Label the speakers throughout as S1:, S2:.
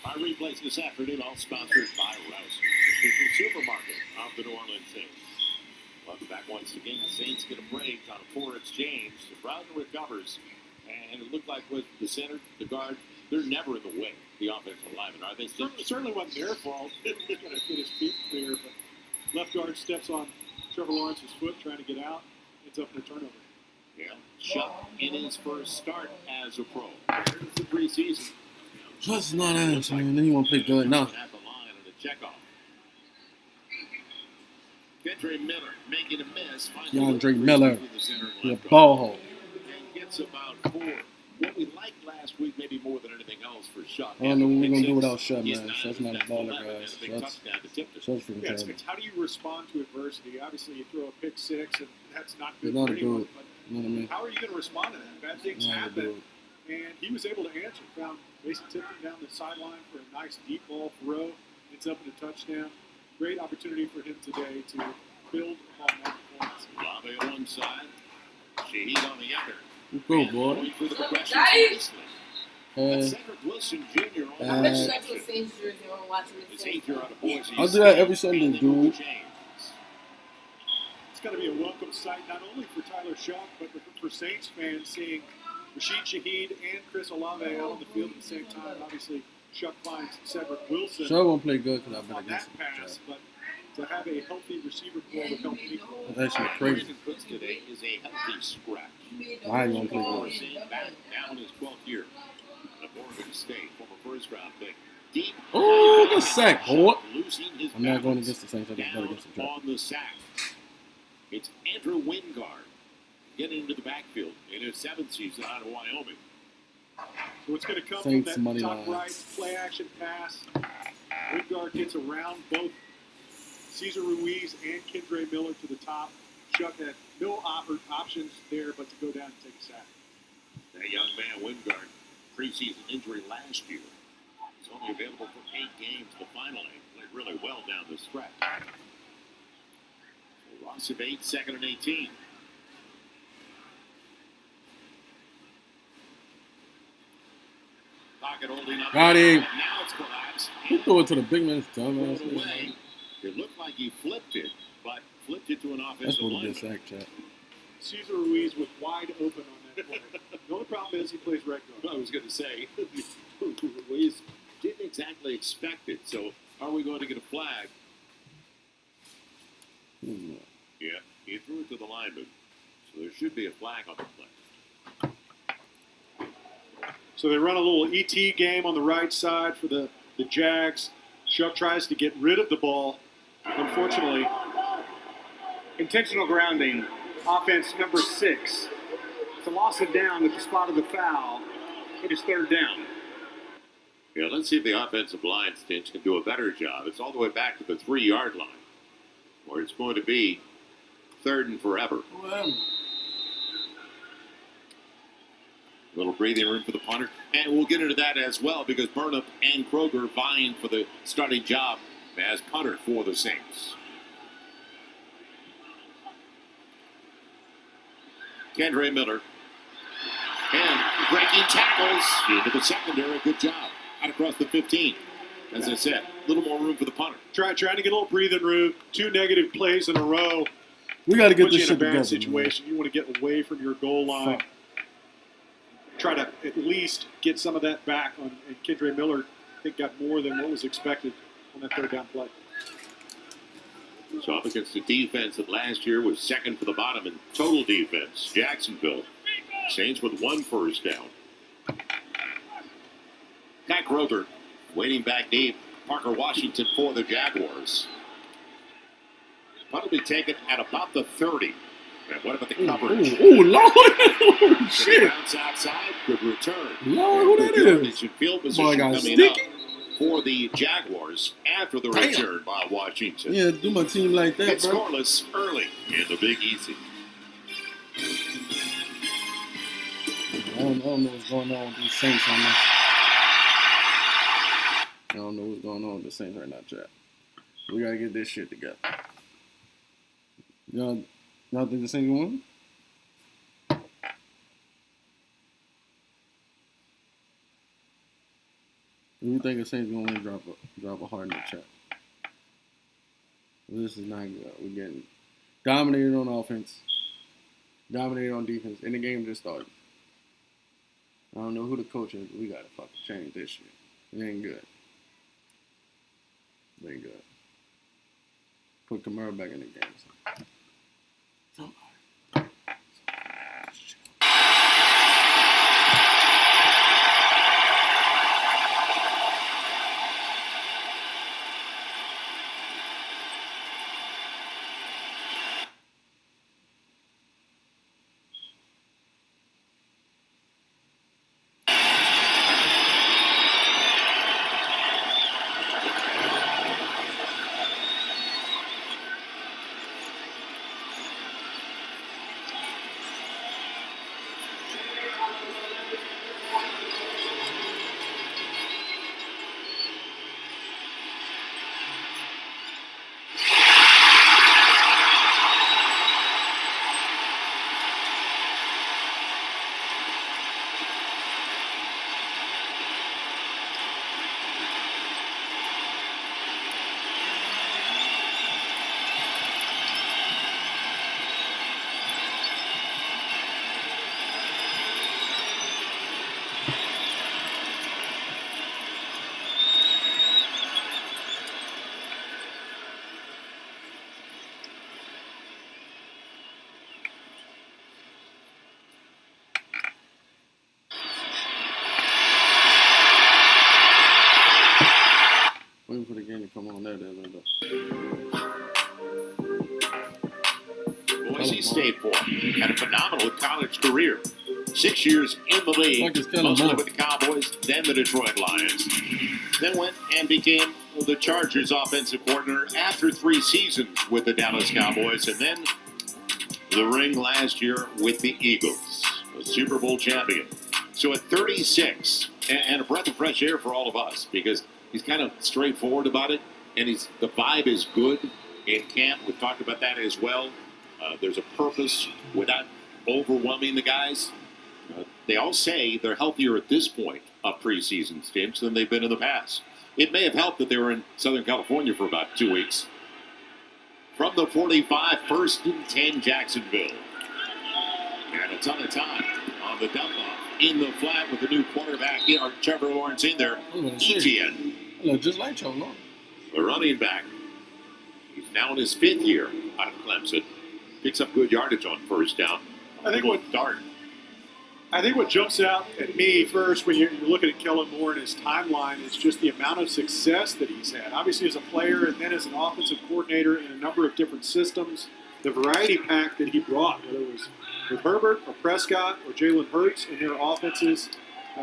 S1: Our replays this afternoon, all sponsored by Rouse, the official supermarket of the New Orleans Saints. Welcome back once again. The Saints get a break on a poor exchange. Browner recovers, and it looked like with the center, the guard, they're never in the way. The offensive linemen, are they?
S2: Certainly wasn't their fault. He's got to get his feet clear, but left guard steps on Trevor Lawrence's foot trying to get out. Ends up in a turnover.
S1: Yeah, Chuck in his first start as a pro. There's the preseason.
S3: That's not ass, man. Then you want to play good. No.
S1: At the line on the checkoff. Kendra Miller making a miss.
S3: DeAndre Miller, the ball hole.
S1: And gets about 4. What we liked last week, maybe more than anything else for Shuck.
S3: I don't know what we're going to do without Shuck, man. Shuck's not a baller, guys. Shuck's freaking
S2: It's
S3: terrible.
S2: how do you respond to adversity? Obviously, you throw a pick six, and that's not good
S3: He's not
S2: for
S3: a
S2: anyone.
S3: dude.
S2: But
S3: You know what I mean?
S2: how are you going to respond to that? Bad things
S3: Not a
S2: happen.
S3: dude.
S2: And he was able to answer. Found Mason Tipton down the sideline for a nice deep ball throw. Ends up in a touchdown. Great opportunity for him today to build upon that performance.
S1: Lave on one side. Shaheed on the other.
S3: Let's go, boy.
S1: Going through the progressions nicely. Cedric Wilson Jr.
S4: I bet you that's what Saints jersey or watching
S1: His
S4: this.
S1: 8-year-old Boise
S3: I'll do that every
S1: State,
S3: Sunday,
S1: and then
S3: dude.
S1: James.
S2: It's got to be a welcome sight not only for Tyler Shuck, but for Saints fans seeing Rashid Shaheed and Chris Olave out on the field at the same time. Obviously, Shuck finds Cedric Wilson
S3: Shuck won't play good because I've been
S2: on
S3: against
S2: that
S3: him.
S2: pass, but to have a healthy receiver corps would help me.
S3: That's actually crazy.
S1: Brandon Cooks today is a healthy scratch.
S3: Why you gonna play good?
S1: Morrison back down his 12th year at Oregon State, former first-round pick. Deep.
S3: Oh, good sack, boy.
S1: Losing his
S3: I'm not going
S1: balance.
S3: against the Saints. I just bet
S1: Down
S3: against the Jets.
S1: on the sack. It's Andrew Wingard getting into the backfield in his 7th season out of Wyoming.
S2: So it's going to come
S3: Saints
S2: from
S3: money
S2: that top
S3: line.
S2: right play action pass. Wingard gets around both Cesar Ruiz and Kendra Miller to the top. Shuck had no options there but to go down and take a sack.
S1: That young man, Wingard, preseason injury last year. He's only available for 8 games. The final 8 played really well down the stretch. So loss of 8, 2nd and 18. Pocket holding up.
S3: Got him.
S1: Now it's collapsed.
S3: He threw it to the big man.
S1: Thrown
S3: Dumbass.
S1: away. It looked like he flipped it, but flipped it to an
S3: That's
S1: offensive
S3: what it is,
S1: lineman.
S3: sack, chat.
S2: Cesar Ruiz was wide open on that play. The only problem is he plays right guard.
S1: I was going to say, Ruiz didn't exactly expect it. So, are we going to get a flag?
S3: Hmm.
S1: Yeah, he threw it to the lineman. So there should be a flag on the play.
S2: So they run a little ET game on the right side for the Jags. Shuck tries to get rid of the ball. Unfortunately,
S5: Intentional grounding, offense number 6. It's a loss of down at the spot of the foul. It is 3rd down.
S1: Yeah, let's see if the offensive line Stinch can do a better job. It's all the way back to the 3-yard line, where it's going to be 3rd and forever. Little breathing room for the punter. And we'll get into that as well because Burnham and Kroger vying for the starting job as punter for the Saints. Kendra Miller And breaking tackles into the secondary. Good job. Out across the 15. As I said, a little more room for the punter.
S2: Trying to get a little breathing room. 2 negative plays in a row.
S3: We got to get
S2: Put you
S3: this
S2: in a
S3: shit
S2: bad
S3: together.
S2: situation. You want to get away from your goal line.
S3: Fuck.
S2: Try to at least get some of that back. And Kendre Miller, I think, got more than what was expected on that third down play.
S1: So up against the defense that last year was second for the bottom in total defense. Jacksonville. Saints with 1 first down. Pat Grover waiting back deep. Parker Washington for the Jaguars. Punt will be taken at about the 30. And what about the coverage?
S3: Ooh, Lord. Oh, shit.
S1: Bounce outside. Good return.
S3: Lord, who that
S1: Good
S3: is?
S1: yardage and field
S3: Boy,
S1: position
S3: got
S1: coming
S3: sticky.
S1: up for the Jaguars after the
S3: Damn.
S1: return by Washington.
S3: Yeah, do my team like that,
S1: It's
S3: bro.
S1: scoreless early in the Big Easy.
S3: I don't know what's going on with these Saints right now. I don't know what's going on with the Saints right now, chat. We gotta get this shit together. Y'all think the Saints gonna win? If you think the Saints gonna win, drop a heart in the chat. This is not good. We're getting dominated on offense, dominated on defense, and the game just started. I don't know who the coach is, but we gotta fucking change this shit. It ain't good. It ain't good. Put Kamara back in the game. Somebody. Waiting for the game to come on there.
S1: Boise State boy had a phenomenal college career. 6 years in the league,
S3: Like it's Kellen
S1: mostly
S3: Moore.
S1: with the Cowboys, then the Detroit Lions. Then went and became the Chargers offensive coordinator after 3 seasons with the Dallas Cowboys, and then the ring last year with the Eagles, a Super Bowl champion. So at 36, and a breath of fresh air for all of us, because he's kind of straightforward about it, and the vibe is good in camp. We've talked about that as well. There's a purpose without overwhelming the guys. They all say they're healthier at this point of preseason stints than they've been in the past. It may have helped that they were in Southern California for about 2 weeks. From the 45, 1st and 10, Jacksonville. And a ton of time on the dump off in the flat with the new quarterback, Trevor Lawrence in there. Etienne,
S3: Look just like Trevor Lawrence.
S1: the running back. He's now in his 5th year out of Clemson. Picks up good yardage on first down.
S2: I think what
S1: Dart.
S2: jumps out at me first when you're looking at Kellen Moore and his timeline is just the amount of success that he's had. Obviously as a player and then as an offensive coordinator in a number of different systems. The variety pack that he brought, whether it was with Herbert or Prescott or Jalen Hurts in their offenses,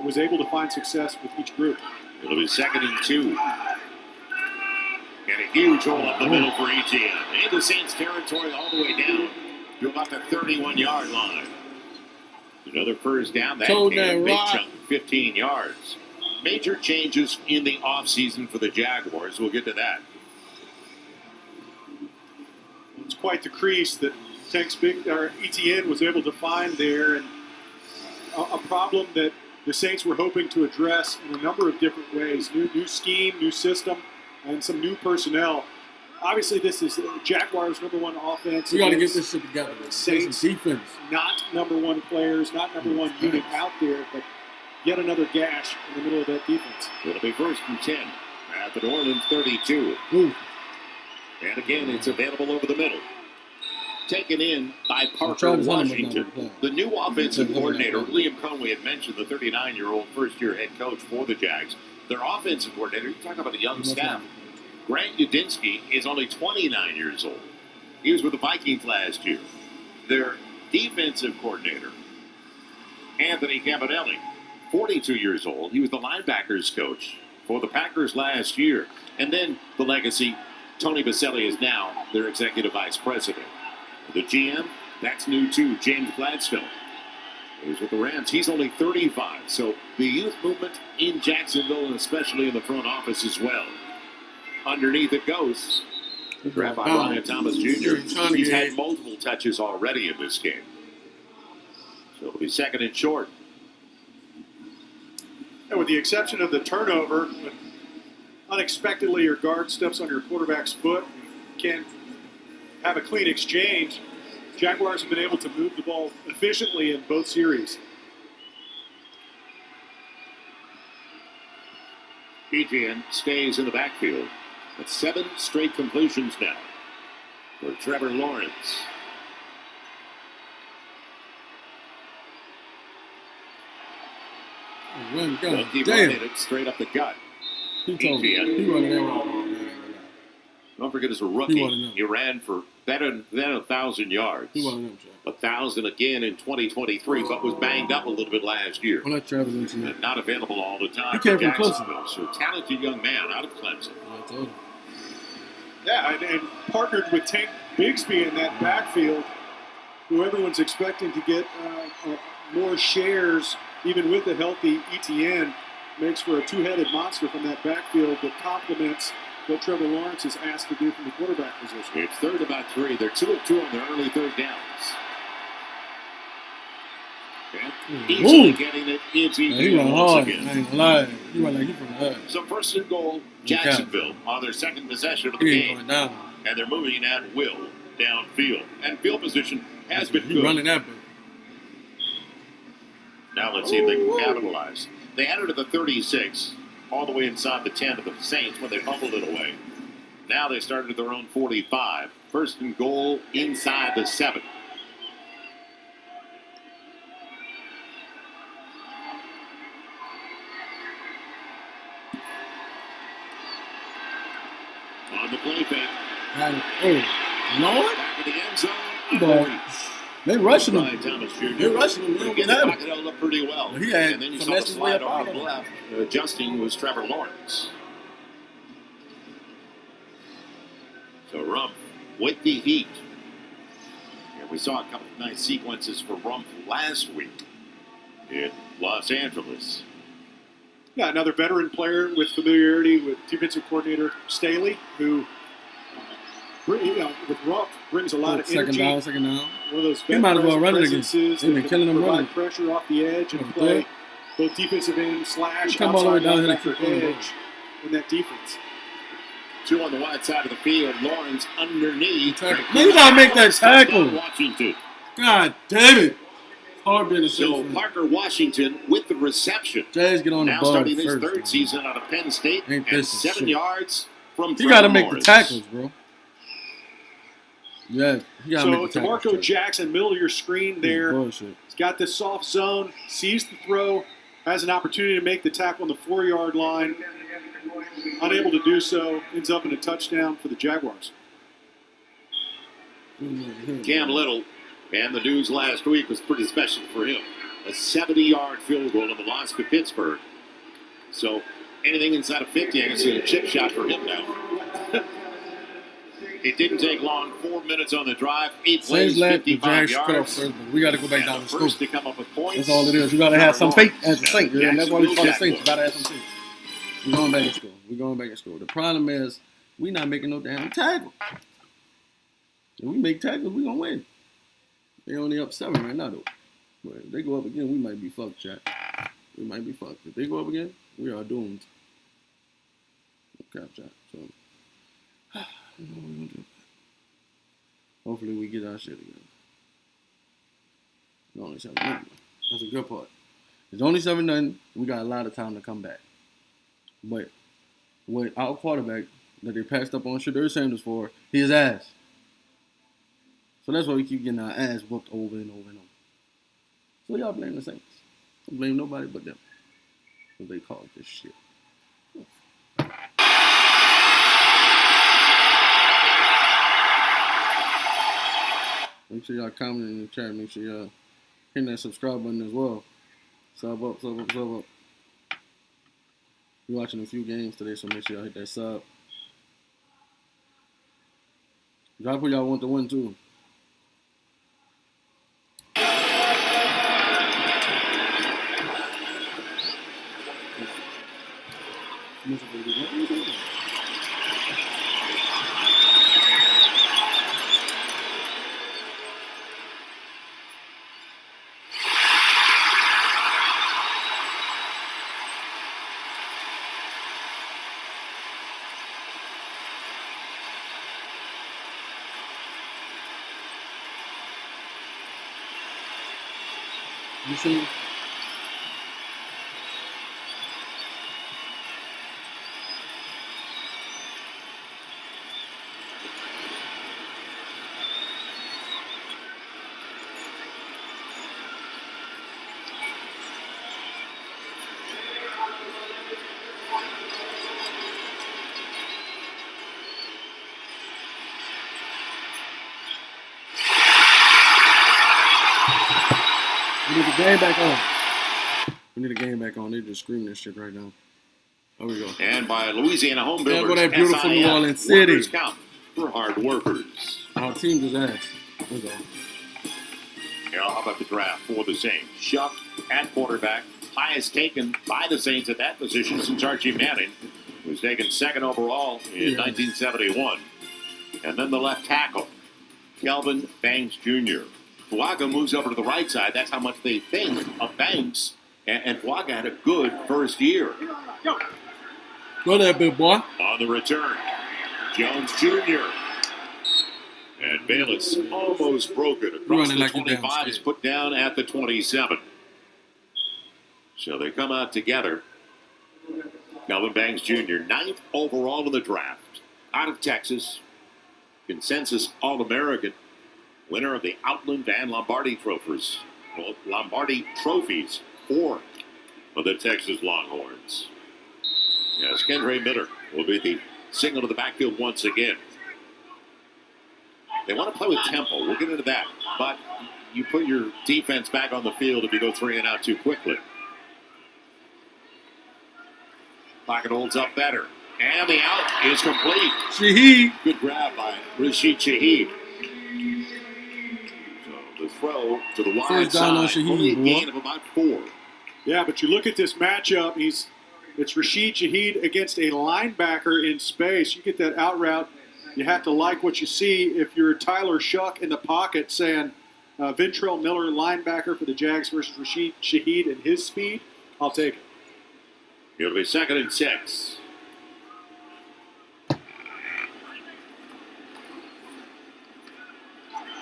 S2: was able to find success with each group.
S1: It'll be 2nd and 2. And a huge hole up the middle for Etienne. Into Saints territory all the way down to about the 31-yard line. Another first down. That
S3: Told
S1: came a
S3: that
S1: big
S3: rock.
S1: chunk, 15 yards. Major changes in the offseason for the Jaguars. We'll get to that.
S2: It's quite the crease that Etienne was able to find there. And a problem that the Saints were hoping to address in a number of different ways. New scheme, new system, and some new personnel. Obviously, this is Jaguars' number one offense.
S3: We got to get this shit together.
S2: Saints
S3: defense.
S2: Not number one players, not number one unit out there, but yet another gash in the middle of that defense.
S1: It'll be 1st and 10 at the New Orleans 32.
S3: Ooh.
S1: And again, it's available over the middle. Taken in by Parker
S3: trying to
S1: Washington.
S3: play.
S1: The new offensive
S3: They're
S1: coordinator,
S3: gonna
S1: Liam Conway, had mentioned the 39-year-old first-year head coach for the Jags. Their offensive coordinator, you talk about a young staff. Grant Udinski is only 29 years old. He was with the Vikings last year. Their defensive coordinator, Anthony Campanelli, 42 years old. He was the linebackers coach for the Packers last year. And then the legacy, Tony Baselli is now their executive vice president. The GM, that's new too, James Gladstone. He's with the Rams. He's only 35. So the youth movement in Jacksonville, and especially in the front office as well. Underneath it goes. Grabbed by Ryan Thomas Jr. He's had multiple touches already in this game. So it'll be 2nd and short.
S2: And with the exception of the turnover, unexpectedly your guard steps on your quarterback's foot, can't have a clean exchange. Jaguars have been able to move the ball efficiently in both series.
S1: Etienne stays in the backfield. With 7 straight completions now for Trevor Lawrence. They'll keep running it straight up the gut.
S3: He told me. He running that wrong.
S1: Don't forget, as a rookie, he ran for better than 1,000 yards.
S3: He one of them,
S1: 1,000 again in 2023, but was banged up a little bit last year.
S3: Well, that's Travis Etienne.
S1: And not available all the time.
S3: He came from
S1: Clemson. So talented young man out of Clemson.
S3: I told you.
S2: Yeah, and partnered with Tank Bigsby in that backfield, who everyone's expecting to get more shares, even with a healthy Etienne, makes for a two-headed monster from that backfield that complements what Trevor Lawrence is asked to do from the quarterback position.
S1: It's 3rd about 3. They're 2 of 2 on their early third downs. And easily getting it into
S3: he went
S1: once
S3: hard.
S1: again.
S3: I ain't gonna lie. He went like he from the hood.
S1: So 1st and goal, Jacksonville on their 2nd possession of the
S3: He ain't
S1: game.
S3: going down.
S1: And they're moving at will downfield. And field position has been
S3: He
S1: good.
S3: running that bit.
S1: Now let's see if they can capitalize. They had it at the 36, all the way inside the 10 of the Saints when they fumbled it away. Now they started at their own 45. 1st and goal inside the 7. On the play fake.
S3: Lord?
S1: Back in the end zone.
S3: Boy. They rushing
S1: Ryan
S3: him.
S1: Thomas Jr.
S3: They rushing him. They don't
S1: Again,
S3: get
S1: the
S3: at
S1: pocket held up pretty well.
S3: He had
S1: And then you saw the
S3: finessed his way
S1: slide
S3: up
S1: over
S3: out
S1: the
S3: of it.
S1: left. Adjusting was Trevor Lawrence. So Rumpf with the heat. And we saw a couple of nice sequences for Rumpf last week in Los Angeles.
S2: Yeah, another veteran player with familiarity with defensive coordinator Staley, who, with Rumpf, brings a lot of energy.
S3: Second down.
S2: One of those
S3: He might as well run it again.
S2: presences
S3: They've been
S2: that
S3: killing
S2: can
S3: him
S2: provide
S3: running.
S2: pressure off the edge and play both defensive end slash
S3: Come all the way
S2: outside
S3: down here and
S2: linebacker
S3: keep running.
S2: edge in that defense.
S1: 2 on the wide side of the field. Lawrence underneath.
S3: Man, you gotta make that tackle.
S1: Washington.
S3: God damn it. Hard being a
S1: So
S3: safety.
S1: Parker Washington with the reception.
S3: Jays get on the
S1: Now
S3: ball
S1: starting his
S3: first.
S1: 3rd
S3: man.
S1: season out of Penn State
S3: Ain't
S1: and
S3: this some
S1: 7
S3: shit.
S1: yards from
S3: You
S1: Trevor
S3: gotta make the
S1: Lawrence.
S3: tackles, bro. Yeah, you gotta
S2: So
S3: make the tackles.
S2: DeMarco Jackson, middle of your screen there.
S3: Bullshit.
S2: He's got this soft zone, sees the throw, has an opportunity to make the tackle on the 4-yard line. Unable to do so, ends up in a touchdown for the Jaguars.
S1: Cam Little, and the news last week was pretty special for him. A 70-yard field goal in the loss to Pittsburgh. So anything inside of 50, I guess, is a chip shot for him now. It didn't take long. 4 minutes on the drive. 8 plays,
S3: Saints let the
S1: 55
S3: Jags score
S1: yards.
S3: first, but we gotta go back
S1: And
S3: down
S1: the
S3: to school.
S1: first to come up with points.
S3: That's all it is. You gotta have some faith as a
S1: Trevor
S3: Saint,
S1: Lawrence.
S3: and that's why we call it
S1: Jacksonville
S3: Saints. You gotta have some faith. We're going back to school. We're going back to school. The problem is we not making no damn tackle. If we make tackles, we gonna win. They only up 7 right now, though. But if they go up again, we might be fucked, chat. We might be fucked. If they go up again, we are doomed. Cap chat. So, I don't know what we're gonna do. Hopefully, we get our shit again. It's only 7-0. That's a good part. It's only 7-0. We got a lot of time to come back. But with our quarterback that they passed up on Shedeur Sanders for, he is ass. So that's why we keep getting our ass whooped over and over and over. So y'all blame the Saints. Don't blame nobody but them. Because they called this shit. Make sure y'all comment in the chat. Make sure y'all hit that subscribe button as well. Sub up, sub up, sub up. We're watching a few games today, so make sure y'all hit that sub. Drop who y'all want to win, too. You see? We need the game back on. We need the game back on. They're just screaming this shit right now. There we go.
S1: And by Louisiana Home
S3: There
S1: Builders,
S3: go that beautiful New
S1: SIF,
S3: Orleans City.
S1: workers count for hard workers.
S3: Our team is ass. That's all.
S1: Now, how about the draft for the Saints? Shuck at quarterback, highest taken by the Saints at that position since Archie Manning was taken second overall in 1971. And then the left tackle, Kelvin Banks Jr. Fuaga moves over to the right side. That's how much they think of Banks. And Fuaga had a good first year.
S3: Go there, big boy.
S1: On the return, Jones Jr. And Bayless almost broke it across
S3: Running
S1: the
S3: like a damn
S1: 25. Is
S3: scared.
S1: put down at the 27. So they come out together. Kelvin Banks Jr., 9th overall in the draft. Out of Texas. Consensus All-American. Winner of the Outland and Lombardi trophies. Well, Lombardi trophies for the Texas Longhorns. Yes, Kendre Miller will be the signal to the backfield once again. They want to play with tempo. We'll get into that. But you put your defense back on the field if you go 3 and out too quickly. Pocket holds up better. And the out is complete.
S3: Shaheed.
S1: Good grab by Rashid Shaheed. So the throw to the wide
S3: First down on
S1: side.
S3: Shaheed,
S1: Only a
S3: boy.
S1: gain of about 4.
S2: Yeah, but you look at this matchup. It's Rashid Shaheed against a linebacker in space. You get that out route. You have to like what you see. If you're Tyler Shuck in the pocket saying Ventrell Miller, linebacker for the Jags versus Rashid Shaheed and his speed, I'll take it.
S1: It'll be 2nd and 6.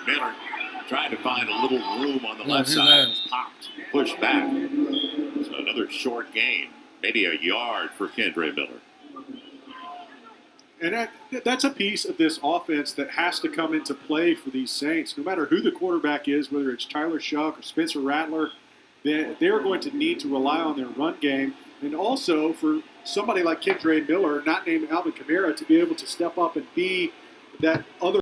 S1: Miller trying to find a little room on the left
S3: his
S1: side.
S3: ass.
S1: Popped, pushed back. So another short gain. Maybe a yard for Kendre Miller.
S2: And that's a piece of this offense that has to come into play for these Saints. No matter who the quarterback is, whether it's Tyler Shuck or Spencer Rattler, they're going to need to rely on their run game. And also for somebody like Kendre Miller, not named Alvin Kamara, to be able to step up and be that other